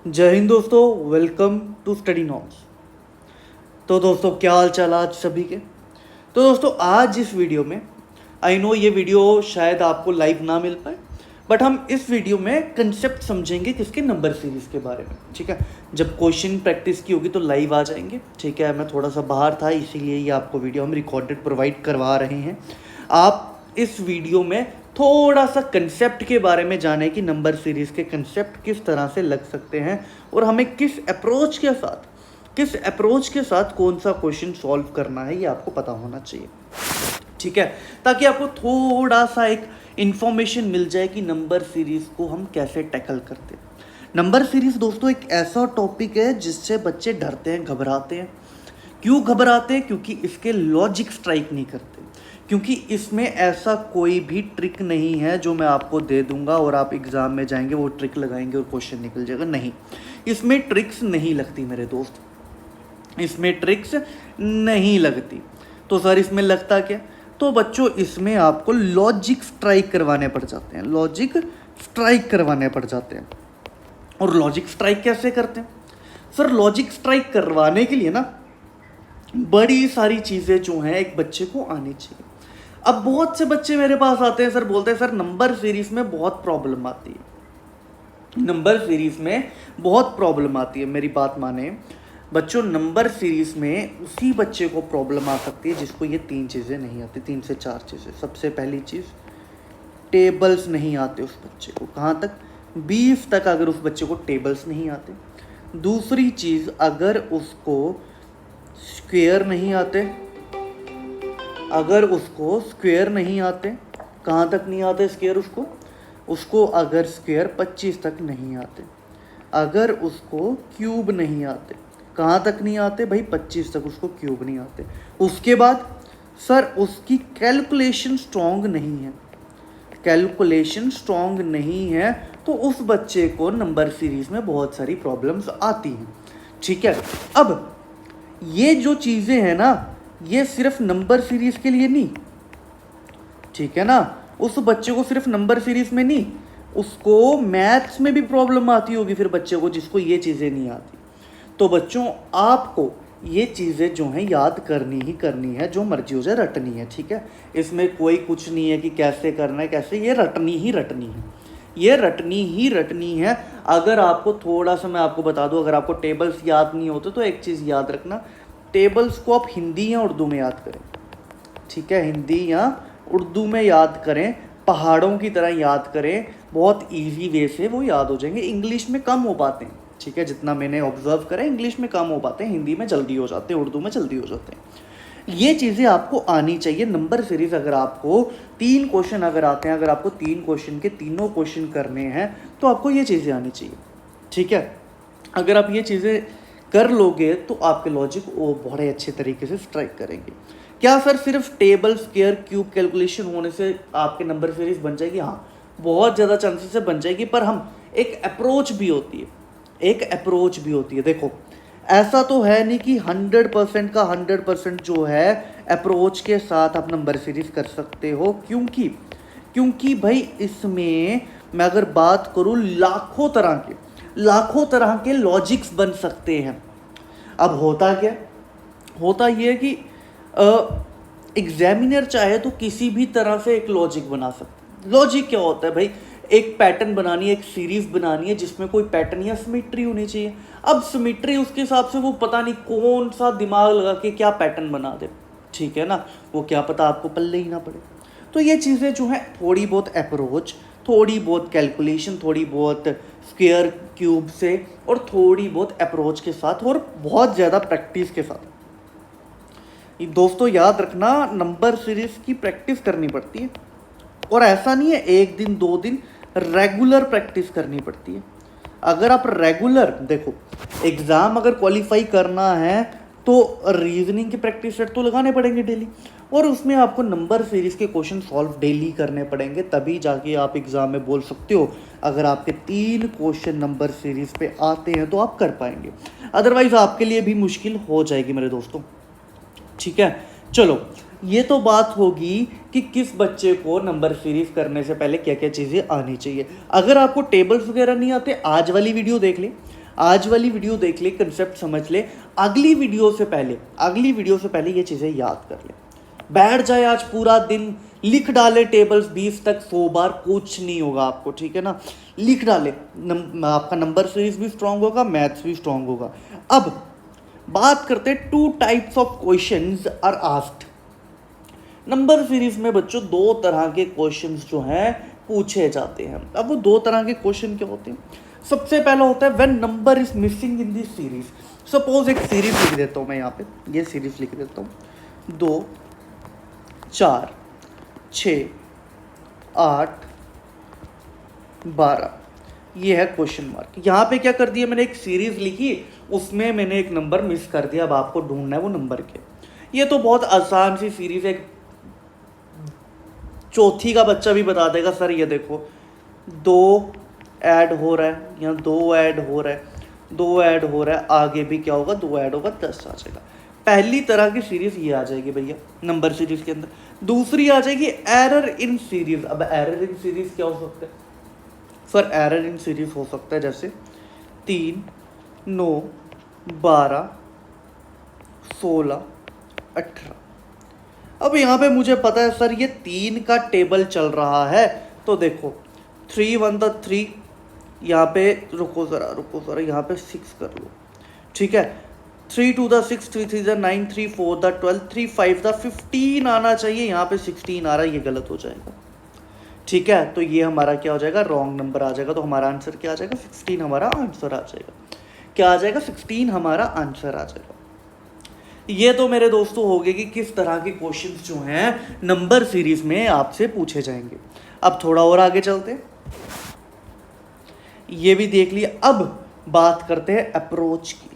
जय हिंद दोस्तों, welcome to study knots. तो दोस्तों क्या हाल चाल आज सभी के। तो दोस्तों आज इस वीडियो में आई नो ये वीडियो शायद आपको लाइव ना मिल पाए, बट हम इस वीडियो में कंसेप्ट समझेंगे किसके, नंबर सीरीज के बारे में। ठीक है, जब क्वेश्चन प्रैक्टिस की होगी तो लाइव आ जाएंगे। ठीक है, मैं थोड़ा सा बाहर था इसीलिए ये आपको वीडियो हम रिकॉर्डेड प्रोवाइड करवा रहे हैं। आप इस वीडियो में थोड़ा सा कंसेप्ट के बारे में जाने कि नंबर सीरीज के कंसेप्ट किस तरह से लग सकते हैं और हमें किस अप्रोच के साथ कौन सा क्वेश्चन सॉल्व करना है, ये आपको पता होना चाहिए। ठीक है, ताकि आपको थोड़ा सा एक इंफॉर्मेशन मिल जाए कि नंबर सीरीज को हम कैसे टैकल करते हैं। नंबर सीरीज दोस्तों एक ऐसा टॉपिक है जिससे बच्चे डरते हैं, घबराते हैं। क्यों घबराते हैं? क्योंकि इसके लॉजिक स्ट्राइक नहीं करते, क्योंकि इसमें ऐसा कोई भी ट्रिक नहीं है जो मैं आपको दे दूंगा और आप एग्जाम में जाएंगे वो ट्रिक लगाएंगे और क्वेश्चन निकल जाएगा। नहीं, इसमें ट्रिक्स नहीं लगती मेरे दोस्त, इसमें ट्रिक्स नहीं लगती। तो सर इसमें लगता क्या? तो बच्चों इसमें आपको लॉजिक स्ट्राइक करवाने पड़ जाते हैं, लॉजिक स्ट्राइक करवाने पड़ जाते हैं। और लॉजिक स्ट्राइक कैसे करते हैं? सर लॉजिक स्ट्राइक करवाने के लिए ना बड़ी सारी चीज़ें जो हैं एक बच्चे को आनी चाहिए। अब बहुत से बच्चे मेरे पास आते हैं, सर बोलते हैं सर नंबर सीरीज में बहुत प्रॉब्लम आती है, नंबर सीरीज में बहुत प्रॉब्लम आती है। मेरी बात माने बच्चों, नंबर सीरीज में उसी बच्चे को प्रॉब्लम आ सकती है जिसको ये तीन चीज़ें नहीं आती, 3 से 4 चीज़ें। सबसे पहली चीज़, टेबल्स नहीं आते उस बच्चे को। कहाँ तक? 20 तक अगर उस बच्चे को टेबल्स नहीं आते। दूसरी चीज़, अगर उसको स्क्वायर नहीं आते, अगर उसको स्क्वायर नहीं आते, कहाँ तक नहीं आते स्क्वायर उसको अगर स्क्वायर 25 तक नहीं आते। अगर उसको क्यूब नहीं आते, कहाँ तक नहीं आते भाई? 25 तक उसको क्यूब नहीं आते। उसके बाद सर उसकी कैलकुलेशन स्ट्रॉन्ग नहीं है, कैलकुलेशन स्ट्रॉन्ग नहीं है, तो उस बच्चे को नंबर सीरीज में बहुत सारी प्रॉब्लम्स आती हैं। ठीक है, अब ये जो चीज़ें हैं ना, ये सिर्फ नंबर सीरीज के लिए नहीं, ठीक है ना, उस बच्चे को सिर्फ नंबर सीरीज में नहीं, उसको मैथ्स में भी प्रॉब्लम आती होगी फिर बच्चे को, जिसको ये चीज़ें नहीं आती। तो बच्चों आपको ये चीज़ें जो हैं याद करनी ही करनी है, जो मर्जी हो जाए रटनी है। ठीक है, इसमें कोई कुछ नहीं है कि कैसे करना है कैसे, ये रटनी ही रटनी है, ये रटनी ही रटनी है। अगर आपको थोड़ा सा मैं आपको बता दूं, अगर आपको टेबल्स याद नहीं होते तो एक चीज़ याद रखना, टेबल्स को आप हिंदी या उर्दू में याद करें। ठीक है, हिंदी या उर्दू में याद करें, पहाड़ों की तरह याद करें, बहुत इजी वे से वो याद हो जाएंगे। इंग्लिश में कम हो पाते हैं, ठीक है, जितना मैंने ऑब्जर्व करा इंग्लिश में कम हो पाते हैं, हिंदी में जल्दी हो जाते हैं, उर्दू में जल्दी हो जाते हैं। ये चीज़ें आपको आनी चाहिए। नंबर सीरीज अगर आपको 3 क्वेश्चन अगर आते हैं, अगर आपको 3 क्वेश्चन के तीनों क्वेश्चन करने हैं तो आपको ये चीज़ें आनी चाहिए। ठीक है, अगर आप ये चीज़ें कर लोगे तो आपके लॉजिक वो बड़े अच्छे तरीके से स्ट्राइक करेंगे। क्या सर सिर्फ टेबल, स्क्वायर, क्यूब कैलकुलेशन होने से आपके नंबर सीरीज बन जाएगी? हाँ, बहुत ज़्यादा चांसेस से बन जाएगी, पर हम एक अप्रोच भी होती है, एक अप्रोच भी होती है। देखो ऐसा तो है नहीं कि 100% का 100% जो है अप्रोच के साथ आप नंबर सीरीज कर सकते हो, क्योंकि भाई इसमें मैं अगर बात करूँ लाखों तरह के लॉजिक्स बन सकते हैं। अब होता क्या, होता ये है कि एग्जामिनर चाहे तो किसी भी तरह से एक लॉजिक बना सकता है। लॉजिक क्या होता है भाई? एक पैटर्न बनानी है, एक सीरीज बनानी है जिसमें कोई पैटर्न या सिमेट्री होनी चाहिए। अब सिमेट्री उसके हिसाब से वो पता नहीं कौन सा दिमाग लगा के क्या पैटर्न बना दे, ठीक है ना, वो क्या पता आपको पल्ले ही ना पड़े। तो ये चीज़ें जो हैं थोड़ी बहुत अप्रोच, थोड़ी बहुत कैलकुलेशन, थोड़ी बहुत स्क्वायर क्यूब से, और थोड़ी बहुत अप्रोच के साथ, और बहुत ज़्यादा प्रैक्टिस के साथ। दोस्तों याद रखना, नंबर सीरीज की प्रैक्टिस करनी पड़ती है, और ऐसा नहीं है 1 दिन 2 दिन, रेगुलर प्रैक्टिस करनी पड़ती है। अगर आप रेगुलर, देखो एग्ज़ाम अगर क्वालिफाई करना है तो रीजनिंग की प्रैक्टिस सेट तो लगाने पड़ेंगे डेली, और उसमें आपको नंबर सीरीज़ के क्वेश्चन सॉल्व डेली करने पड़ेंगे, तभी जाके आप एग्ज़ाम में बोल सकते हो अगर आपके 3 क्वेश्चन नंबर सीरीज़ पे आते हैं तो आप कर पाएंगे, अदरवाइज़ आपके लिए भी मुश्किल हो जाएगी मेरे दोस्तों। ठीक है, चलो ये तो बात होगी कि किस बच्चे को नंबर सीरीज करने से पहले क्या क्या चीज़ें आनी चाहिए। अगर आपको टेबल्स वगैरह नहीं आते, आज वाली वीडियो देख ले, आज वाली वीडियो देख ले, कंसेप्ट समझ ले, अगली वीडियो से पहले ये चीज़ें याद कर ले। बैठ जाए आज पूरा दिन, लिख डाले टेबल्स 20 तक 100 बार, कुछ नहीं होगा आपको, ठीक है ना। लिख डाले, आपका नंबर सीरीज भी स्ट्रांग होगा, मैथ्स भी स्ट्रांग होगा। अब बात करते हैं 2 types of questions are asked. Number series में बच्चों 2 तरह के क्वेश्चंस जो हैं पूछे जाते हैं। अब वो 2 तरह के क्वेश्चन क्या होते हैं? सबसे पहला होता है when number is missing in this series. Suppose एक सीरीज लिख देता हूँ मैं, यहाँ पे ये सीरीज लिख देता हूँ 2 4 6 8 12, ये है क्वेश्चन मार्क। यहाँ पे क्या कर दिया मैंने, एक सीरीज लिखी, उसमें मैंने एक नंबर मिस कर दिया। अब आपको ढूंढना है वो नंबर क्या। ये तो बहुत आसान सी सीरीज है, चौथी का बच्चा भी बता देगा सर ये देखो 2 ऐड हो रहा है, यहाँ 2 ऐड हो रहा है, 2 ऐड हो रहा है, आगे भी क्या होगा 2 ऐड होगा 10 आ जाएगा। पहली तरह की सीरीज ये आ जाएगी भैया नंबर सीरीज के अंदर। दूसरी आ जाएगी एरर इन सीरीज। अब एरर इन सीरीज क्या हो सकता है सर? एरर इन सीरीज हो सकता है जैसे 3 9 12 16 18। अब यहाँ पे मुझे पता है सर ये 3 का टेबल चल रहा है, तो देखो 3 1 था 3, यहाँ पे रुको ज़रा यहाँ पे 6 कर लो, ठीक है। 3 2 था 6, 3 3 था 9, 3 4 था 12, 3 5 था 15 आना चाहिए, यहाँ पे 16 आ रहा है, ये गलत हो जाएगा, ठीक है। तो ये हमारा क्या हो जाएगा, रॉन्ग नंबर आ जाएगा। तो हमारा आंसर क्या आ जाएगा, 16 हमारा आंसर आ जाएगा। क्या आ जाएगा, 16 हमारा आंसर आ जाएगा। ये तो मेरे दोस्तों हो गए कि किस तरह के क्वेश्चंस जो हैं नंबर सीरीज में आपसे पूछे जाएंगे। अब थोड़ा और आगे चलते, ये भी देख लिया। अब बात करते हैं अप्रोच की,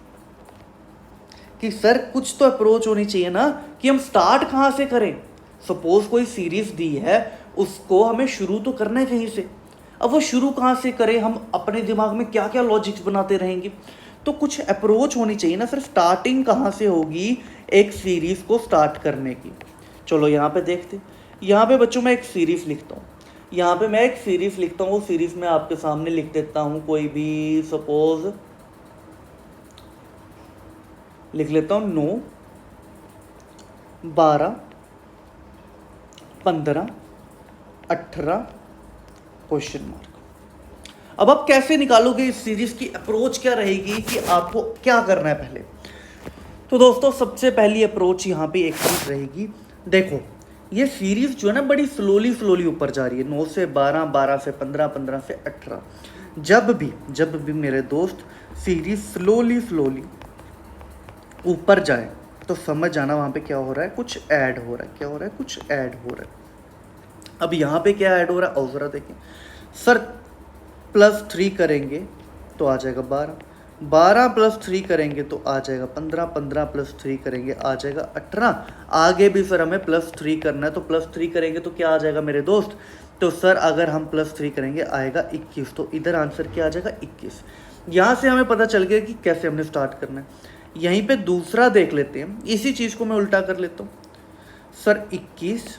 कि सर कुछ तो अप्रोच होनी चाहिए ना, कि हम स्टार्ट कहाँ से करें। सपोज कोई सीरीज दी है, उसको हमें शुरू तो करना है कहीं से। अब वो शुरू कहाँ से करें, हम अपने दिमाग में क्या क्या लॉजिक्स बनाते रहेंगे। तो कुछ अप्रोच होनी चाहिए ना सर, स्टार्टिंग कहाँ से होगी एक सीरीज को स्टार्ट करने की। चलो यहाँ पे देखते, यहाँ पे बच्चों मैं एक सीरीज लिखता हूँ, यहाँ पे मैं एक सीरीज लिखता हूँ। वो सीरीज में आपके सामने लिख देता हूँ कोई भी, सपोज लिख लेता हूँ 9 12 15 18 क्वेश्चन मार्क। अब आप कैसे निकालोगे इस सीरीज की, अप्रोच क्या रहेगी, कि आपको क्या करना है पहले। तो दोस्तों सबसे पहली अप्रोच यहाँ पे एक चीज रहेगी, देखो ये सीरीज जो है ना बड़ी स्लोली ऊपर जा रही है, 9 से 12, 12 से 15, 15 से 18। जब भी मेरे दोस्त सीरीज स्लोली ऊपर जाए तो समझ जाना वहाँ पे क्या हो रहा है, कुछ ऐड हो रहा है। क्या हो रहा है, कुछ ऐड हो रहा है। अब यहाँ पे क्या ऐड हो रहा है, और जरा देखें सर, +3 करेंगे तो आ जाएगा 12, 12 + 3 करेंगे तो आ जाएगा 15, 15 + 3 करेंगे आ जाएगा 18। आगे भी सर हमें +3 करना है, तो +3 करेंगे तो क्या आ जाएगा मेरे दोस्त, तो सर अगर हम +3 करेंगे आएगा 21। तो इधर आंसर क्या आ जाएगा, 21। यहाँ से हमें पता चल गया कि कैसे हमने स्टार्ट करना है। यहीं पे दूसरा देख लेते हैं, इसी चीज़ को मैं उल्टा कर लेता हूँ सर, 21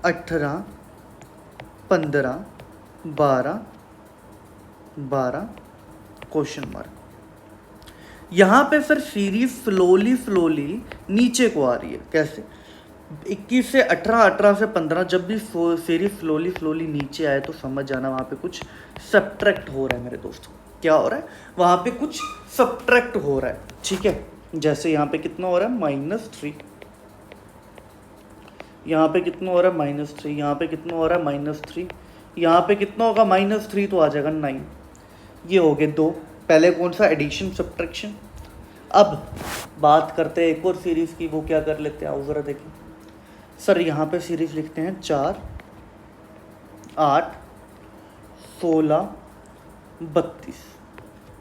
18 15 12 12 क्वेश्चन मार्क। यहाँ पे सर सीरीज स्लोली नीचे को आ रही है। कैसे, 21 से 18, 18 से 15, जब भी सीरीज स्लोली नीचे आए तो समझ जाना वहाँ पे कुछ सब्ट्रैक्ट हो रहा है मेरे दोस्तों। क्या हो रहा है, वहाँ पे कुछ सब्ट्रैक्ट हो रहा है, ठीक है। जैसे यहाँ पे कितना हो रहा है, -3, यहाँ पे कितना हो रहा है, -3, यहाँ पे कितना हो रहा है, -3, यहाँ पे कितना होगा, -3, तो आ जाएगा 9। ये हो गए 2। पहले कौन सा, एडिशन सब्ट्रैक्शन। अब बात करते हैं एक और सीरीज़ की, वो क्या कर लेते हैं, आओ ज़रा देखें सर। यहाँ पे सीरीज़ लिखते हैं 4 8 16 32।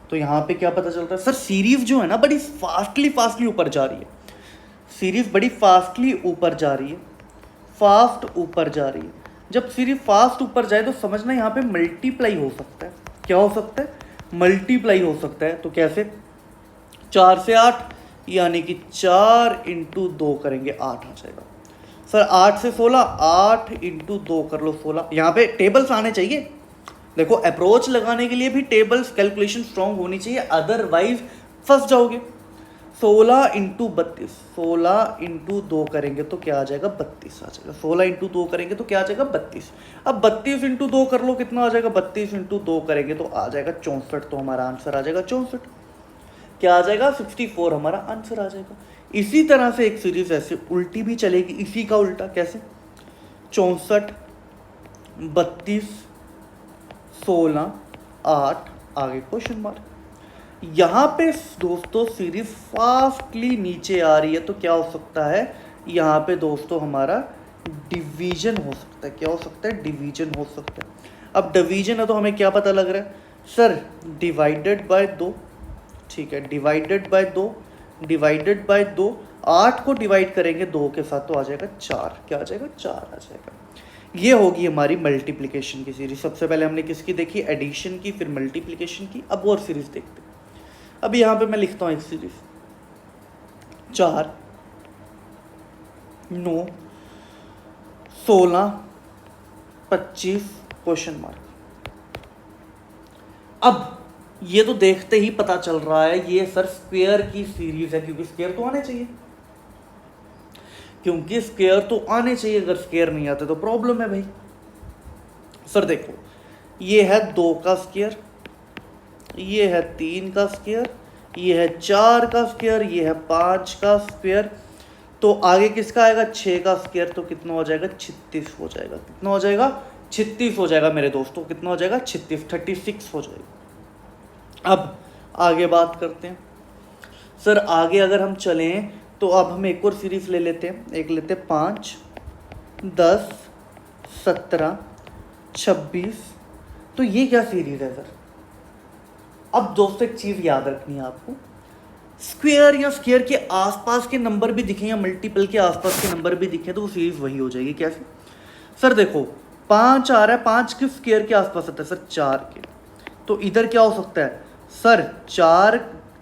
तो यहाँ पे क्या पता चलता है सर, सीरीज जो है ना बड़ी फास्टली ऊपर जा रही है। सीरीज बड़ी फास्टली ऊपर जा रही है, फास्ट ऊपर जा रही है। जब सीरीज फास्ट ऊपर जाए तो समझना यहाँ पे मल्टीप्लाई हो सकता है। क्या हो सकता है, मल्टीप्लाई हो सकता है। तो कैसे, 4 से 8 यानी कि 4 × 2 करेंगे 8 आ जाएगा। सर 8 से 16, 8 × 2 कर लो 16। यहाँ पे टेबल्स आने चाहिए, देखो अप्रोच लगाने के लिए भी टेबल्स कैलकुलेशन स्ट्रांग होनी चाहिए, अदरवाइज फंस जाओगे। 16 इंटू 32, 16 इंटू 2 करेंगे तो क्या आ जाएगा 32 आ जाएगा। 16 इंटू 2 करेंगे तो क्या आ जाएगा 32। अब 32 इंटू 2 कर लो, कितना आ जाएगा 32 इंटू 2 करेंगे तो आ जाएगा 64। तो हमारा आंसर आ जाएगा 64। क्या आ जाएगा 64 हमारा आंसर आ जाएगा। इसी तरह से एक सीरीज ऐसे उल्टी भी चलेगी, इसी का उल्टा कैसे, 64 32 16 8 आगे क्वेश्चन मार्क। यहाँ पे दोस्तों सीरीज फास्टली नीचे आ रही है तो क्या हो सकता है, यहाँ पे दोस्तों हमारा डिवीजन हो सकता है। क्या हो सकता है, डिवीजन हो सकता है। अब डिवीजन है तो हमें क्या पता लग रहा है सर, डिवाइडेड बाय 2, ठीक है, डिवाइडेड बाय 2, डिवाइडेड बाय 2, 8 को डिवाइड करेंगे 2 के साथ तो आ जाएगा 4। क्या आ जाएगा 4 आ जाएगा। ये होगी हमारी मल्टीप्लिकेशन की सीरीज। सबसे पहले हमने किसकी देखी, एडिशन की, फिर मल्टीप्लिकेशन की। अब और सीरीज देखते हैं। अब यहाँ पे मैं लिखता हूँ एक सीरीज, 4 9 16 25 क्वेश्चन मार्क। अब ये तो देखते ही पता चल रहा है ये सर स्क्वायर की सीरीज है, क्योंकि स्क्वायर तो आने चाहिए, क्योंकि स्क्वायर तो आने चाहिए। अगर स्क्वायर नहीं आते तो प्रॉब्लम है भाई। सर देखो, ये है 2 का स्क्वायर, ये है 3 का स्क्वायर, ये है 4 का स्क्वायर, ये है 5 का स्क्वायर। तो आगे किसका आएगा 6 का स्क्वायर, तो कितना हो जाएगा 36 हो जाएगा। कितना हो जाएगा 36 हो जाएगा मेरे दोस्तों। कितना हो जाएगा 36, 36 हो जाएगा। अब आगे बात करते हैं। सर आगे अगर हम चलें तो अब हम एक और सीरीज ले लेते हैं। एक लेते हैं 5 10 17 26। तो ये क्या सीरीज है सर। अब दोस्तों एक चीज याद रखनी है आपको, स्क्वायर या स्क्वायर के आसपास के नंबर भी दिखे या मल्टीपल के आसपास के नंबर भी दिखे तो वो सीरीज वही हो जाएगी। कैसे सर, देखो 5 आ रहा है, 5 किस स्क्वायर के आसपास आता है सर, 4 के। तो इधर क्या हो सकता है सर, 4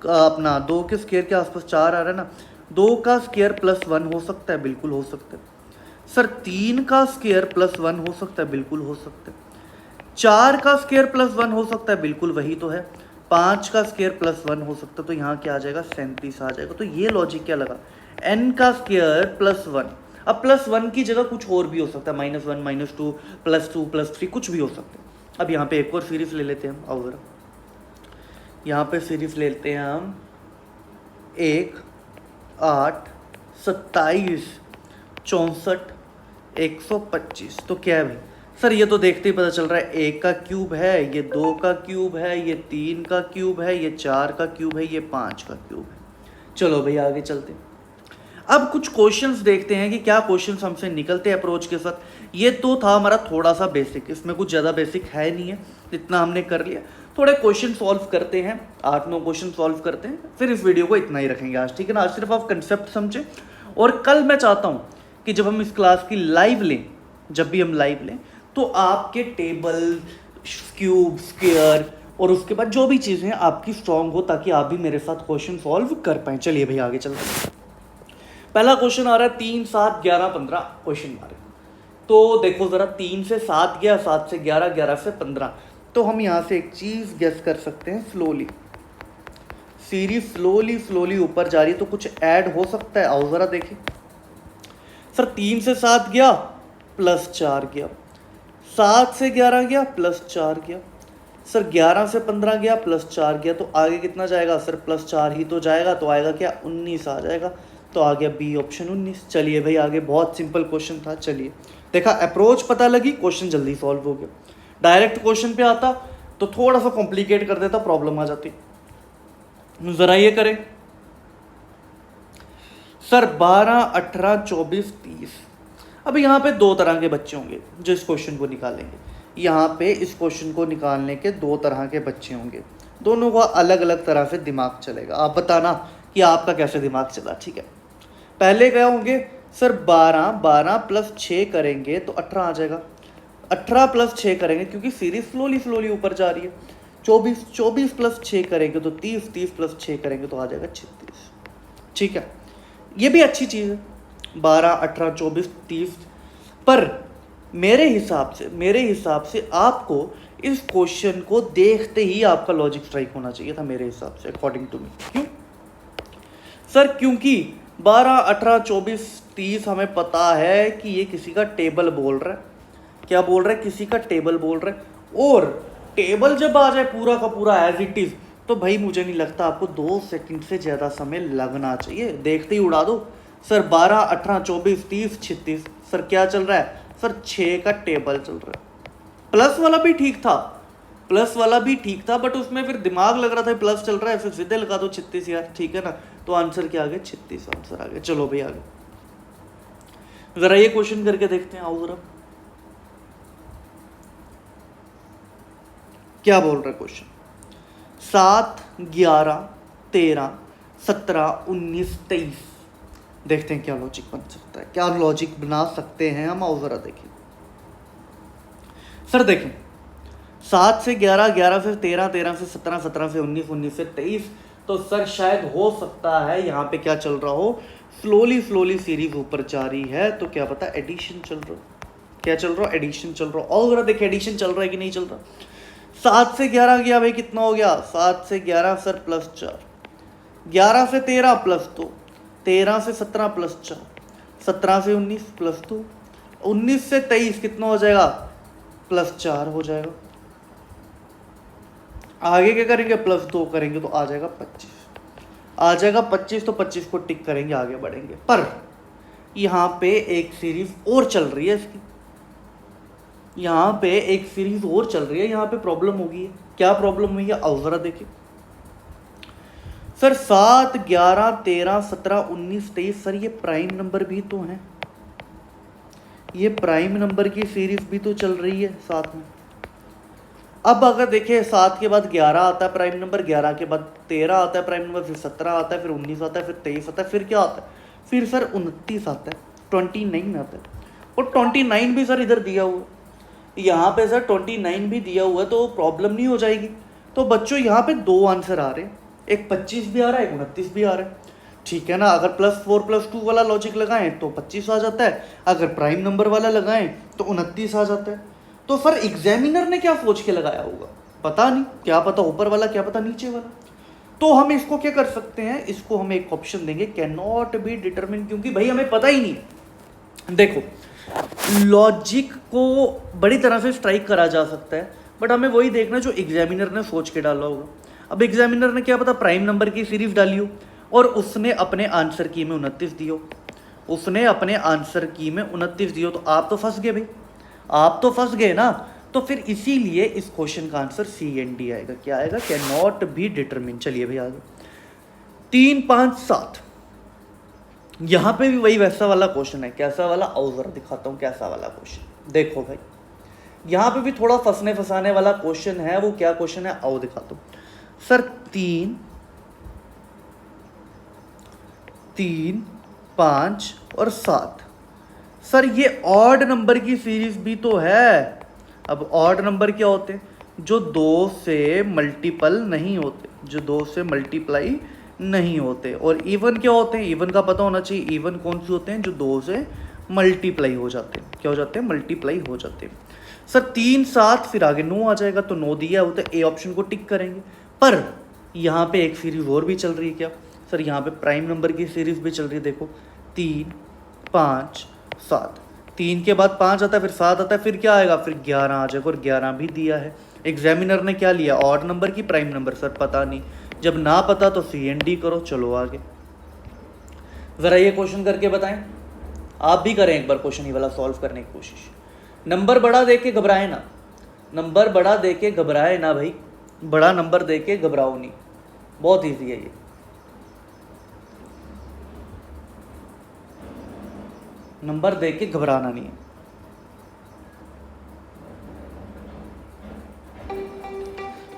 अपना 2 के स्क्वायर के आसपास 4 आ रहा है ना, 2 का स्क्वायर प्लस 1 हो सकता है, बिल्कुल हो सकता है। सर 3 का स्क्वायर प्लस 1 हो सकता है, बिल्कुल हो सकता है। 4 का स्क्वायर प्लस 1 हो सकता है, बिल्कुल वही तो है। 5 का स्क्वायर प्लस 1 हो सकता है, तो यहाँ क्या आ जाएगा 37 आ जाएगा। तो ये लॉजिक क्या लगा, n का स्क्वायर प्लस 1। अब प्लस 1 की जगह कुछ और भी हो सकता है, -1 -2 +2 +3 कुछ भी हो सकता है। अब यहाँ पे एक और सीरीज ले लेते हैं हम। और यहाँ पे सीरीज लेते हैं हम 1 8 27 64 125। तो क्या है भाई सर, ये तो देखते ही पता चल रहा है 1 का क्यूब है, ये 2 का क्यूब है, ये 3 का क्यूब है, ये 4 का क्यूब है, ये 5 का क्यूब है। चलो भाई आगे चलते हैं। अब कुछ क्वेश्चंस देखते हैं कि क्या क्वेश्चंस हमसे निकलते हैं अप्रोच के साथ। ये तो था हमारा थोड़ा सा बेसिक, इसमें कुछ ज़्यादा बेसिक है नहीं है, इतना हमने कर लिया। थोड़े क्वेश्चन सॉल्व करते हैं, 8-9 क्वेश्चन सॉल्व करते हैं, फिर इस वीडियो को इतना ही रखेंगे आज, ठीक है ना। आज सिर्फ आप कंसेप्ट समझें। और कल मैं चाहता हूँ कि जब हम इस क्लास की लाइव लें, जब भी हम लाइव लें तो आपके टेबल, क्यूब, स्क्वायर और उसके बाद जो भी चीज़ें आपकी स्ट्रांग हो, ताकि आप भी मेरे साथ क्वेश्चन सॉल्व कर पाएँ। चलिए भाई आगे चलते हैं। पहला क्वेश्चन आ रहा है 3 7 11 15 क्वेश्चन मारे। तो देखो ज़रा, 3 से 7 गया, 7 से 11, 11 से 15। तो हम यहाँ से एक चीज़ गेस कर सकते हैं, स्लोली सीरीज स्लोली ऊपर जा रही है तो कुछ ऐड हो सकता है। आओ ज़रा देखिए सर, 3 से 7 गया +4 गया, 7 से 11 गया +4 गया, सर 11 से 15 गया +4 गया। तो आगे कितना जाएगा सर, +4 ही तो जाएगा, तो आएगा क्या 19 आ जाएगा। तो आ गया बी ऑप्शन 19। चलिए भाई आगे, बहुत सिंपल क्वेश्चन था। चलिए देखा, अप्रोच पता लगी, क्वेश्चन जल्दी सॉल्व हो गया। डायरेक्ट क्वेश्चन पे आता तो थोड़ा सा कॉम्प्लिकेट कर देता, प्रॉब्लम आ जाती। जरा ये करें सर, 12 18 24 30। अब यहाँ पे 2 तरह के बच्चे होंगे जो इस क्वेश्चन को निकालेंगे। यहाँ पे इस क्वेश्चन को निकालने के 2 तरह के बच्चे होंगे, दोनों का अलग अलग तरह से दिमाग चलेगा। आप बताना कि आपका कैसे दिमाग चला, ठीक है। पहले क्या होंगे सर, 12 + 6 करेंगे तो 18 आ जाएगा। 18 + 6 करेंगे, क्योंकि सीरीज स्लोली ऊपर जा रही है। 24 + 6 करेंगे तो 30 + 6 करेंगे तो आ जाएगा 36, ठीक है। ये भी अच्छी चीज़ है, 12 18 24 30। पर मेरे हिसाब से आपको इस क्वेश्चन को देखते ही आपका लॉजिक स्ट्राइक होना चाहिए था मेरे हिसाब से, अकॉर्डिंग टू मी। क्यों सर? क्योंकि 12, 18, 24, 30 हमें पता है कि ये किसी का टेबल बोल रहा है। क्या बोल रहा है? किसी का टेबल बोल रहा है। और टेबल जब आ जाए पूरा का पूरा एज इट इज, तो भाई मुझे नहीं लगता आपको 2 सेकंड से ज़्यादा समय लगना चाहिए, देखते ही उड़ा दो। सर 12, 18, 24, 30, 36, सर क्या चल रहा है? सर 6 का टेबल चल रहा है। प्लस वाला भी ठीक था, प्लस वाला भी ठीक था, बट उसमें फिर दिमाग लग रहा था प्लस चल रहा है, फिर सीधे लगा दो 36 यार, ठीक है ना। तो आंसर क्या आ गया? 36 आंसर आ गया। चलो भाई आगे जरा ये क्वेश्चन करके देखते हैं। आओ जरा, क्या बोल रहा है क्वेश्चन? 7, 11, 13, 17, 19, 23। देखते हैं क्या लॉजिक बन सकता है, क्या लॉजिक बना सकते हैं हम। आओ जरा देखिए सर, देखें 7 से 11, 11 से 13, 13 से 17, 17 से 19, 19 से 23। तो सर शायद हो सकता है यहाँ पे क्या चल रहा हो, स्लोली स्लोली सीरीज ऊपर जा रही है, तो क्या पता एडिशन चल रहा हो। क्या चल रहा हो? एडिशन चल रहा हो। और जरा देखिए एडिशन चल रहा है कि नहीं चल रहा। 7 से 11 गया भाई, कितना हो गया? 7 से 11 सर +4, 11 से 13 +2, 13 से 17 +4, 17 से 19 +2, 19 से 23 कितना हो जाएगा? +4 हो जाएगा। आगे क्या करेंगे? +2 करेंगे तो आ जाएगा 25, आ जाएगा 25। तो 25 को टिक करेंगे, आगे बढ़ेंगे। पर यहाँ पे एक सीरीज और चल रही है इसकी, यहाँ पे एक सीरीज और चल रही है, यहाँ पे प्रॉब्लम होगी है। क्या प्रॉब्लम हुई है? आओ जरा देखिए सर। 7, 11, 13, 17, 19, 23 सर ये प्राइम नंबर भी तो हैं, ये प्राइम नंबर की सीरीज भी तो चल रही है साथ में। अब अगर देखें 7 के बाद 11 आता है प्राइम नंबर, 11 के बाद 13 आता है प्राइम नंबर, फिर 17 आता है, फिर 19 आता है, फिर 23 आता है, फिर क्या आता है? फिर सर 29 आता है, 29 आता है। और 29 भी सर इधर दिया हुआ है, यहाँ पे सर 29 भी दिया हुआ है, तो प्रॉब्लम नहीं हो जाएगी। तो बच्चों यहाँ पे 2 आंसर आ रहे हैं, एक 25 भी आ रहा है, एक 29 भी आ रहा है, ठीक है ना। अगर +4 +2 वाला लॉजिक लगाएं तो 25 आ जाता है, अगर प्राइम नंबर वाला लगाएं तो 29 आ जाता है। तो सर एग्जामिनर ने क्या सोच के लगाया होगा पता नहीं, क्या पता ऊपर वाला, क्या पता नीचे वाला। तो हम इसको क्या कर सकते हैं, इसको हम एक ऑप्शन देंगे, कैन नॉट बी डिटरमिन, क्योंकि भाई हमें पता ही नहीं। देखो लॉजिक को बड़ी तरह से स्ट्राइक करा जा सकता है, बट हमें वही देखना जो एग्जामिनर ने सोच के डाला होगा। अब एग्जामिनर ने क्या पता प्राइम नंबर की सीरीज डाली हो और उसने अपने आंसर की में 29 दियो, उसने अपने आंसर की में 29 दियो, तो आप तो फंस गए भाई, आप तो फंस गए ना। तो फिर इसीलिए इस क्वेश्चन का आंसर CND आएगा। क्या आएगा? Can not be determine. चलिए भाई आगे 3, 5, 7, यहां पे भी वही वैसा वाला क्वेश्चन है। कैसा वाला? आओ जरा दिखाता हूं कैसा वाला क्वेश्चन। देखो भाई यहां पे भी थोड़ा फंसने फंसाने वाला क्वेश्चन है। वो क्या क्वेश्चन है आओ दिखाता हूं सर। 3, 5 और 7 सर ये ऑड नंबर की सीरीज भी तो है। अब ऑड नंबर क्या होते हैं? जो 2 से मल्टीपल नहीं होते, जो 2 से मल्टीप्लाई नहीं होते। और इवन क्या होते हैं? इवन का पता होना चाहिए। इवन कौन से होते हैं? जो 2 से मल्टीप्लाई हो जाते हैं। क्या हो जाते हैं? मल्टीप्लाई हो जाते हैं। सर 3, 7 फिर आगे 9 आ जाएगा, तो 9 दिया हो तो ए ऑप्शन को टिक करेंगे। पर यहाँ पे एक सीरीज और भी चल रही है। क्या सर? यहाँ पे प्राइम नंबर की सीरीज भी चल रही है। देखो 3, 5, 7, 3 के बाद 5 आता है, फिर 7 आता है, फिर क्या आएगा? फिर 11 आ जाएगा, और 11 भी दिया है। एग्जामिनर ने क्या लिया? ऑड नंबर की प्राइम नंबर। सर पता नहीं, जब ना पता तो CND करो। चलो आगे जरा ये क्वेश्चन करके बताएं। आप भी करें एक बार क्वेश्चन ये वाला सॉल्व करने की कोशिश। नंबर बड़ा दे के घबराए ना, नंबर बड़ा दे के घबराए ना भाई, बड़ा नंबर दे के घबराओ नहीं। बहुत ईजी है ये। नंबर दे के घबराना नहीं है।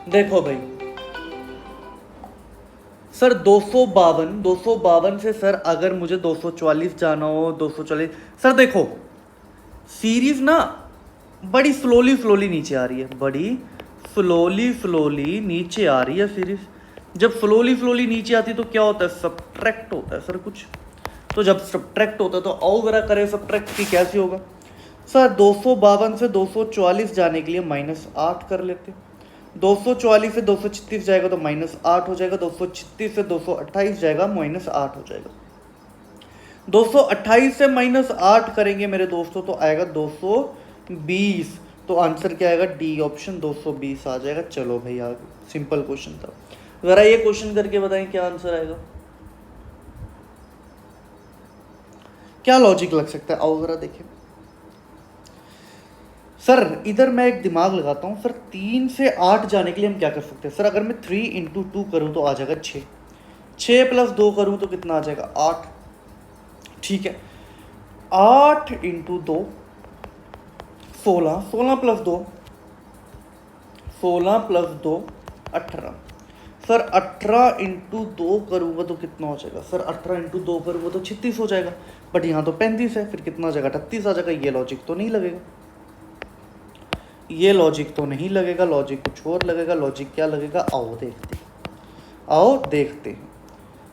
देखो भाई सर 252 से सर अगर मुझे 244 जाना हो, 240। सर देखो सीरीज ना बड़ी स्लोली नीचे आ रही है, बड़ी स्लोली नीचे आ रही है सीरीज। जब स्लोली नीचे आती है तो क्या होता है? सब्ट्रैक्ट होता है सर कुछ। तो जब सब्ट्रैक्ट होता है तो आओ जरा करें सब्ट्रैक्ट की कैसे होगा। सर 252 से 244 जाने के लिए -8 कर लेते हैं। 244 से 236 जाएगा तो -8 हो जाएगा। 236 से 228 जाएगा -8 हो जाएगा। 228 से -8 करेंगे मेरे दोस्तों तो आएगा 220। तो आंसर क्या आएगा? डी ऑप्शन 220 आ जाएगा। चलो भाई आगे, सिंपल क्वेश्चन था। जरा ये क्वेश्चन करके बताएं क्या आंसर आएगा, क्या लॉजिक लग सकता है। आओ जरा देखें। सर इधर मैं एक दिमाग लगाता हूँ। सर 3 से 8 जाने के लिए हम क्या कर सकते हैं? सर अगर मैं 3 इंटू 2 करूँ तो आ जाएगा 6, 6 प्लस 2 करूँ तो कितना आ जाएगा? 8। ठीक है, 8 into 2 16, 16 plus 2 16 plus 2 18। Sir 18 into 2 करूँगा तो कितना हो जाएगा? सर 18 इंटू 2 करूँगा तो 36 हो जाएगा, बट यहाँ तो 35 है, फिर कितना आ जाएगा? 38 आ जाएगा। ये लॉजिक तो नहीं लगेगा, ये लॉजिक तो नहीं लगेगा, लॉजिक कुछ और लगेगा। लॉजिक क्या लगेगा? आओ देखते हैं, आओ देखते हैं।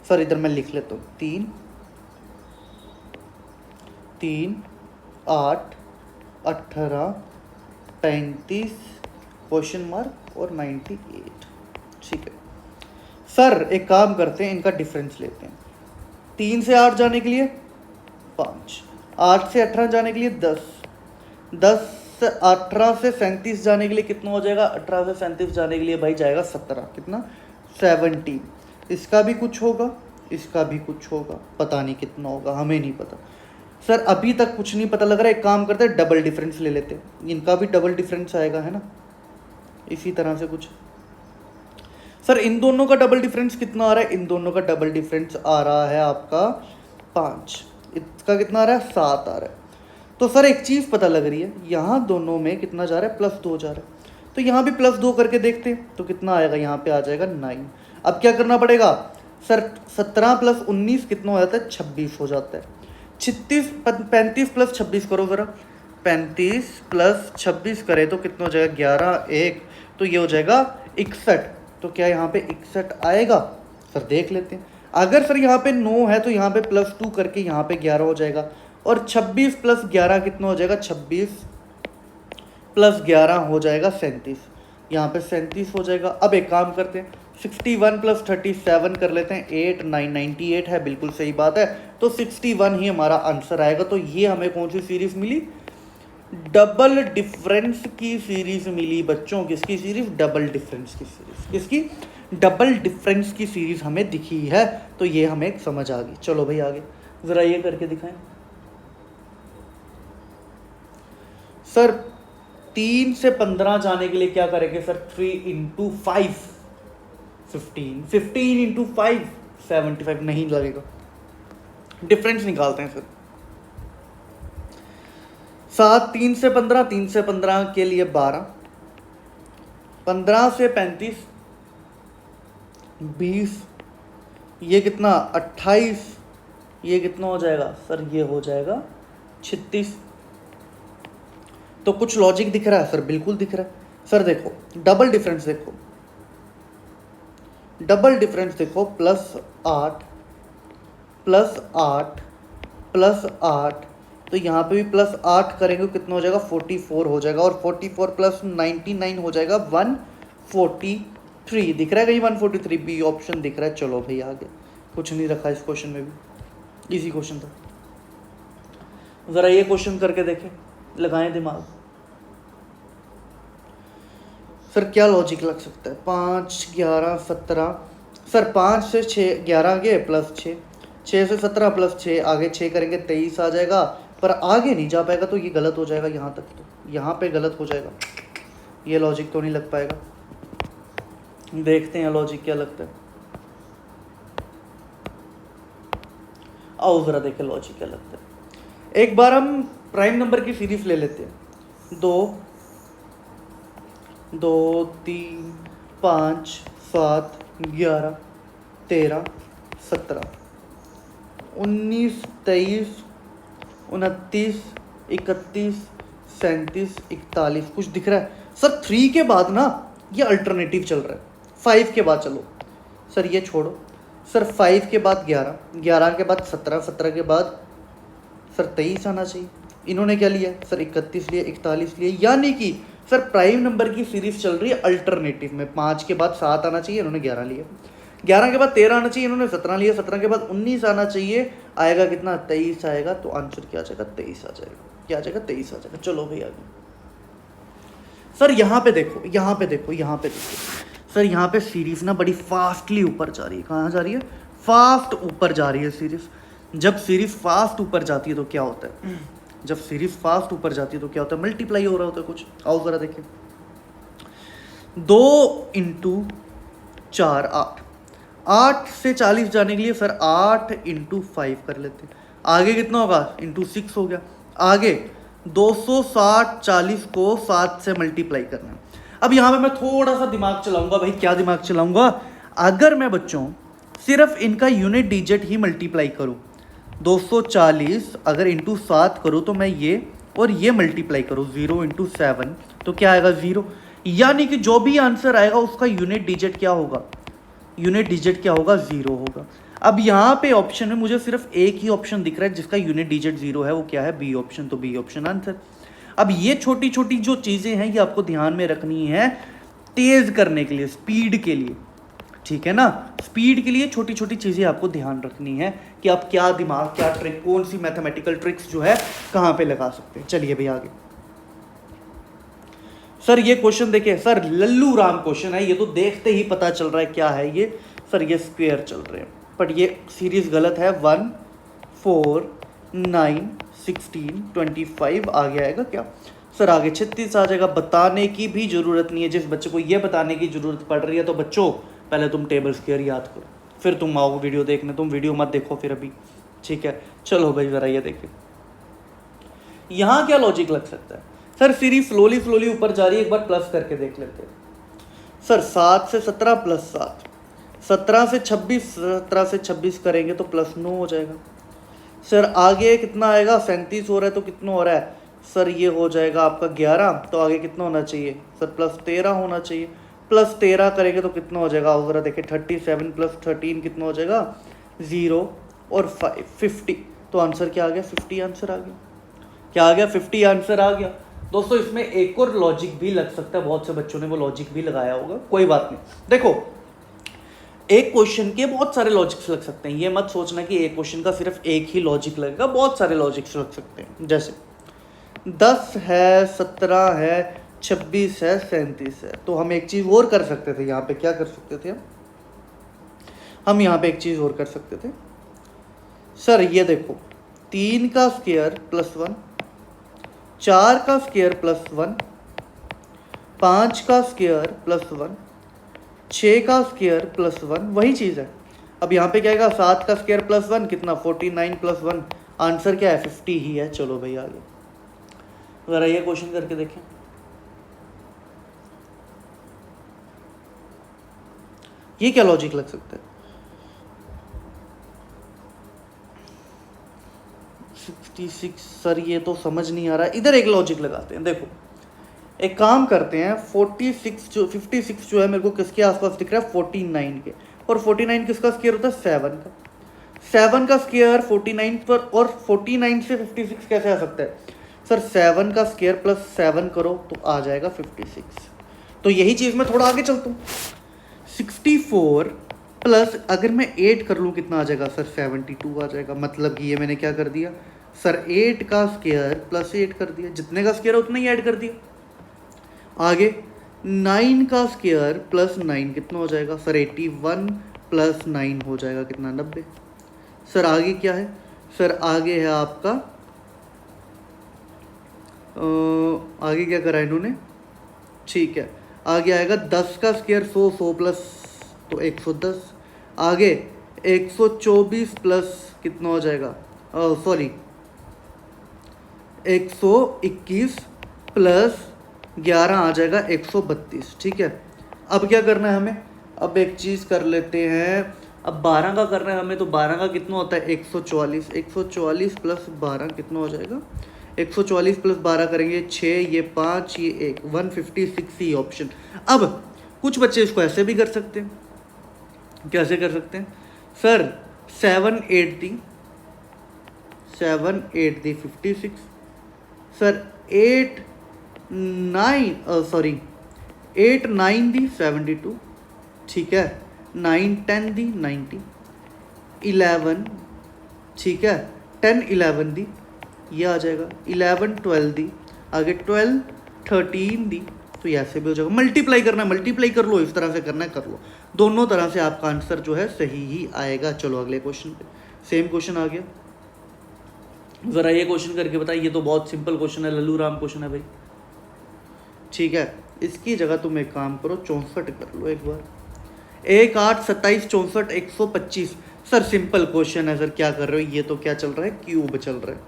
सर इधर मैं लिख लेता हूँ 3 3 8 18 35 क्वेश्चन मार्क और 98। ठीक है सर, एक काम करते हैं, इनका डिफरेंस लेते हैं। 3 से 8 जाने के लिए 5, 8 से 18 जाने के लिए 10, 10 से 18 से 37 जाने के लिए कितना हो जाएगा? 18 से 37 जाने के लिए भाई जाएगा 17। कितना? 17। इसका भी कुछ होगा, इसका भी कुछ होगा, पता नहीं कितना होगा, हमें नहीं पता। सर अभी तक कुछ नहीं पता लग रहा है। एक काम करते हैं, डबल डिफरेंस ले लेते हैं, इनका भी डबल डिफरेंस आएगा, है ना, इसी तरह से कुछ। सर इन दोनों का डबल डिफरेंस कितना आ रहा है? इन दोनों का डबल डिफरेंस आ रहा है आपका 5, इसका कितना आ रहा है? 7 आ रहा है। तो सर एक चीज़ पता लग रही है, यहाँ दोनों में कितना जा रहा है? +2 जा रहा है। तो यहाँ भी +2 करके देखते हैं तो कितना आएगा? यहाँ पे आ जाएगा 9। अब क्या करना पड़ेगा? सर 17 + 19 कितना हो जाता है? 26 हो जाता है। 35 + 26 करो ज़रा, 35 + 26 करें तो कितना हो जाएगा? 11, 1 तो ये हो जाएगा 61। तो क्या यहाँ पे 61 आएगा? सर देख लेते हैं। अगर सर यहाँ पे 9 है तो यहाँ पे +2 करके यहाँ पे 11 हो जाएगा, और 26 + 11 कितना हो जाएगा? 26 + 11 हो जाएगा 37। यहाँ पे 37 हो जाएगा। अब एक काम करते हैं, 61 + 37 कर लेते हैं, 8 9 98 है, बिल्कुल सही बात है। तो 61 ही हमारा आंसर आएगा। तो ये हमें कौन सी सीरीज मिली? डबल डिफरेंस की सीरीज मिली बच्चों। किसकी सीरीज? डबल डिफरेंस की सीरीज। किसकी? डबल डिफरेंस की सीरीज हमें दिखी है। तो ये हमें समझ आ गई। चलो भाई आगे ज़रा ये करके दिखाएं। सर 3 से 15 जाने के लिए क्या करेंगे? सर 3 × 5 15, 15 × 5 75 नहीं लगेगा। डिफरेंस निकालते हैं सर। 7 3 से 15, 3 से 15 के लिए 12, 15 से 35 20, ये कितना? 28, ये कितना हो जाएगा? सर ये हो जाएगा 36। तो कुछ लॉजिक दिख रहा है सर? बिल्कुल दिख रहा है सर। देखो डबल डिफरेंस, देखो डबल डिफरेंस देखो, +8 +8 +8, तो यहाँ पे भी +8 करेंगे कितना हो जाएगा? 44 हो जाएगा, और 44 + 99 हो जाएगा 143। दिख रहा है कहीं 143? बी ऑप्शन दिख रहा है। चलो भाई आगे, कुछ नहीं रखा इस क्वेश्चन में भी, इजी क्वेश्चन था। ज़रा ये क्वेश्चन करके देखें, लगाएं दिमाग। सर क्या लॉजिक लग सकता है? 5 11 17। सर 5 से 6 11 गए, +6, 6 से 17 +6 आगे 6 करेंगे 23 आ जाएगा, पर आगे नहीं जा पाएगा तो ये गलत हो जाएगा। यहाँ तक तो यहाँ पे गलत हो जाएगा, ये लॉजिक तो नहीं लग पाएगा। देखते हैं लॉजिक क्या लगता है। आओ ज़रा देखें लॉजिक क्या लगता है। एक बार हम प्राइम नंबर की सीरीज ले लेते हैं। 2 2 3 5 7 11 13 17 19 23 29 31 37 41। कुछ दिख रहा है सर? 3 के बाद ना ये अल्टरनेटिव चल रहा है। 5 के बाद चलो सर, ये छोड़ो सर। 5 के बाद 11, 11 के बाद 17, 17 के बाद सर 23 आना चाहिए। इन्होंने क्या लिया सर 31 लिए, 41 लिए, यानी कि सर प्राइम नंबर की सीरीज चल रही है अल्टरनेटिव में। 5 के बाद 7 आना चाहिए, इन्होंने 11 लिया। 11 के बाद 13 आना चाहिए, इन्होंने 17 लिया। 17 के बाद 19 आना चाहिए, आएगा कितना 23 आएगा। तो आंसर क्या आ जाएगा 23 आ जाएगा। क्या आ जाएगा 23 आ जाएगा। चलो भाई आगे। सर यहाँ पे देखो, यहाँ पे देखो, यहाँ पे देखो सर, यहाँ पे सीरीज ना बड़ी फास्टली ऊपर जा रही है। कहाँ जा रही है? फास्ट ऊपर जा रही है सीरीज। जब सीरीज फास्ट ऊपर जाती है तो क्या होता है? जब सीरीज फास्ट ऊपर जाती है तो क्या होता है? मल्टीप्लाई हो रहा होता है कुछ। आओ जरा देखिए, 2 इंटू 4 8, 8 से 40 जाने के लिए सर 8 इंटू 5 कर लेते हैं। आगे कितना होगा? इंटू 6 हो गया। आगे 260 40 को 7 से मल्टीप्लाई करना है। अब यहाँ पे मैं थोड़ा सा दिमाग चलाऊंगा भाई। क्या दिमाग चलाऊंगा? अगर मैं बच्चों सिर्फ इनका यूनिट डिजिट ही मल्टीप्लाई करूँ, 240 अगर इंटू 7 करूँ तो मैं ये और ये मल्टीप्लाई करूँ 0 इंटू 7, तो क्या आएगा 0। यानी कि जो भी आंसर आएगा उसका यूनिट डिजिट क्या होगा? यूनिट डिजिट क्या होगा? 0 होगा। अब यहाँ पे ऑप्शन में मुझे सिर्फ एक ही ऑप्शन दिख रहा है जिसका यूनिट डिजिट 0 है, वो क्या है? B option. तो बी ऑप्शन आंसर। अब ये छोटी छोटी जो चीज़ें हैं ये आपको ध्यान में रखनी है तेज करने के लिए, स्पीड के लिए, ठीक है ना? स्पीड के लिए छोटी छोटी चीज़ें आपको ध्यान रखनी है कि आप क्या दिमाग, क्या ट्रिक, कौन सी मैथमेटिकल ट्रिक्स जो है कहाँ पे लगा सकते हैं। चलिए भाई आगे। सर ये क्वेश्चन देखिए सर, लल्लू राम क्वेश्चन है ये, तो देखते ही पता चल रहा है क्या है ये। सर ये स्क्वायर चल रहे हैं, बट ये सीरीज गलत है। 1 4 9 16 25 आगे आएगा क्या? सर आगे 36 आ जाएगा। बताने की भी जरूरत नहीं है। जिस बच्चे को ये बताने की जरूरत पड़ रही है तो बच्चों पहले तुम टेबल स्क्वायर याद करो, फिर तुम आओ वीडियो देखने। तुम वीडियो मत देखो फिर अभी, ठीक है? चलो भाई जरा ये देखिए, यहाँ क्या लॉजिक लग सकता है? सर सीरीज स्लोली स्लोली ऊपर जा रही है, एक बार प्लस करके देख लेते हैं। सर 7 से 17 प्लस 7, 17 से 26, 17 से 26 करेंगे तो प्लस 9 हो जाएगा। सर आगे कितना आएगा? 37 हो रहा है तो कितना हो रहा है? सर ये हो जाएगा आपका 11, तो आगे कितना होना चाहिए? सर प्लस 13 होना चाहिए। प्लस 13 करेंगे तो कितना हो जाएगा? जरा देखिए, 37 प्लस 13 कितना हो जाएगा? 0 और 5 50। तो आंसर क्या आ गया? 50 आंसर आ गया। क्या आ गया? 50 आंसर आ गया। दोस्तों इसमें एक और लॉजिक भी लग सकता है, बहुत से बच्चों ने वो लॉजिक भी लगाया होगा, कोई बात नहीं। देखो एक क्वेश्चन के बहुत सारे लॉजिक्स लग सकते हैं। ये मत सोचना कि एक क्वेश्चन का सिर्फ एक ही लॉजिक लगेगा, बहुत सारे लॉजिक्स लग सकते हैं। जैसे 10 है, 17 है, 26 है, 37 है। तो हम एक चीज़ और कर सकते थे यहाँ पे। क्या कर सकते थे हम यहाँ पे? एक चीज़ और कर सकते थे। सर ये देखो, 3 का स्क्वायर प्लस 1, 4 का स्क्वायर प्लस 1, 5 का स्क्वायर प्लस 1, 6 का स्क्वायर प्लस 1, वही चीज़ है। अब यहाँ पे क्या आएगा? 7 का स्क्वायर प्लस 1 कितना? 49 प्लस 1, आंसर क्या है? 50 ही है। चलो भाई आगे ज़रा ये क्वेश्चन करके देखें। ये क्या लॉजिक लग सकता है? 66। सर ये तो समझ नहीं आ रहा। इधर एक लॉजिक लगाते हैं। देखो एक काम करते हैं, 56 जो है मेरे को किसके आसपास दिख रहा है? 49 के। और 49 किसका स्क्वायर होता है? 7 का। 7 का स्क्वायर 49 पर, और 49 से 56 कैसे आ सकता है? सर 7 का स्क्वायर प्लस 7 करो तो आ जाएगा 56। तो यही चीज़ मैं थोड़ा आगे चलता हूँ। 64 प्लस अगर मैं 8 कर लूँ कितना आ जाएगा? सर 72 आ जाएगा। मतलब कि ये मैंने क्या कर दिया? सर 8 का स्क्वायर प्लस 8 कर दिया, जितने का स्क्वायर उतना ही ऐड कर दिया। आगे 9 का स्क्वायर प्लस 9 कितना हो जाएगा? सर 81 प्लस 9 हो जाएगा कितना? 90। सर आगे क्या है? सर आगे है आपका आगे क्या करा इन्होंने? ठीक है, आगे आएगा 10 का स्क्वायर 100, 100 प्लस तो 110। आगे 124 प्लस कितना हो जाएगा? सॉरी 121 प्लस 11 आ जाएगा 132। ठीक है, अब क्या करना है हमें? अब एक चीज़ कर लेते हैं। अब 12 का करना है हमें, तो 12 का कितना होता है? 144। 144 प्लस 12 कितना हो जाएगा? 144 प्लस 12 करेंगे 6, ये 5, ये 1, 156 ही ऑप्शन। अब कुछ बच्चे इसको ऐसे भी कर सकते हैं। कैसे कर सकते हैं? सर 7 8 दी 56, सर 8 9 दी 72, ठीक है, 9 10 दी 90, 11, ठीक है, 10 11 दी, ये आ जाएगा, 11 12 दी, आगे 12 13 दी, तो ये ऐसे भी हो जाएगा। मल्टीप्लाई करना है, मल्टीप्लाई कर लो, इस तरह से करना है कर लो, दोनों तरह से आपका आंसर जो है सही ही आएगा। चलो अगले क्वेश्चन पे, सेम क्वेश्चन आ गया, ज़रा ये क्वेश्चन करके बताइए। ये तो बहुत सिंपल क्वेश्चन है, लल्लू राम क्वेश्चन है भाई, ठीक है। इसकी जगह तुम एक काम करो, 64 कर लो एक बार, 1 8 27 64 125। सर सिंपल क्वेश्चन है सर, क्या कर रहे हो, ये तो क्या चल रहा है, क्यूब चल रहा है,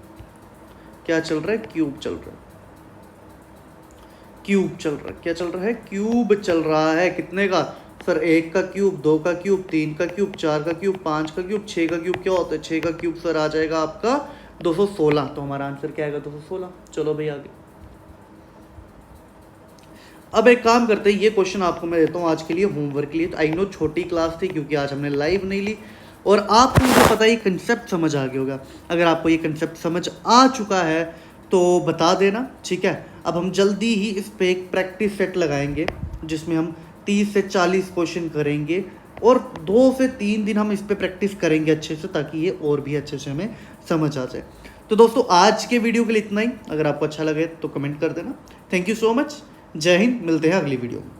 क्या चल रहा है, क्यूब चल रहा है, क्यूब चल रहा है, क्या चल रहा है, क्यूब चल रहा है। कितने का सर, 1 का क्यूब, 2 का क्यूब, 3 का क्यूब, 4 का क्यूब, 5 का क्यूब, 6 का क्यूब। क्या होता है 6 का क्यूब सर, आ जाएगा आपका 216। तो हमारा आंसर क्या आएगा, 216। चलो भाई आगे। अब एक काम करते हैं, ये क्वेश्चन आपको मैं देता हूँ आज के लिए होमवर्क के लिए। तो आई नो छोटी क्लास थी क्योंकि आज हमने लाइव नहीं ली, और आपको मुझे पता है ये कंसेप्ट समझ आ गया होगा। अगर आपको ये कंसेप्ट समझ आ चुका है तो बता देना, ठीक है। अब हम जल्दी ही इस पे एक प्रैक्टिस सेट लगाएंगे जिसमें हम 30 से 40 क्वेश्चन करेंगे, और 2 से 3 दिन हम इस पे प्रैक्टिस करेंगे अच्छे से, ताकि ये और भी अच्छे से हमें समझ आ जाए। तो दोस्तों आज के वीडियो के लिए इतना ही। अगर आपको अच्छा लगे तो कमेंट कर देना। थैंक यू सो मच, जय हिंद, मिलते हैं अगली वीडियो में।